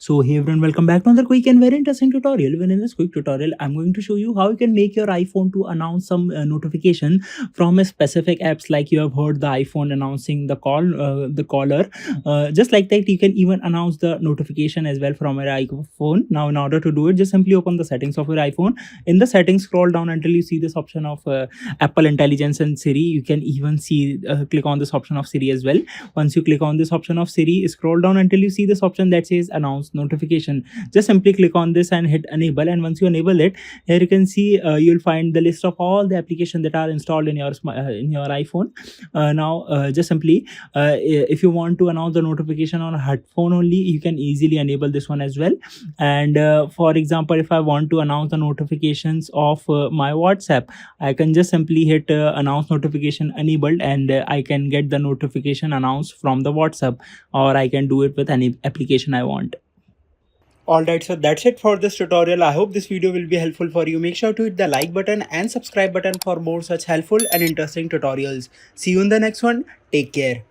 So hey everyone, welcome back to another quick and very interesting tutorial. When in this quick tutorial, I'm going to show you how you can make your iPhone to announce some notification from a specific apps. Like you have heard the iPhone announcing the the caller. Just like that, you can even announce the notification as well from your iPhone. Now, in order to do it, just simply open the settings of your iPhone. In the settings, scroll down until you see this option of Apple Intelligence and Siri. You can even see click on this option of Siri as well. Once you click on this option of Siri, scroll down until you see this option that says announce notification. Just simply click on this and hit enable, and once you enable it, here you can see you'll find the list of all the applications that are installed in your iPhone. Now just simply if you want to announce the notification on a headphone only, you can easily enable this one as well. And for example, if I want to announce the notifications of my WhatsApp, I can just simply hit announce notification enabled, and I can get the notification announced from the WhatsApp, or I can do it with any application I want. Alright, so that's it for this tutorial. I hope this video will be helpful for you. Make sure to hit the like button and subscribe button for more such helpful and interesting tutorials. See you in the next one. Take care.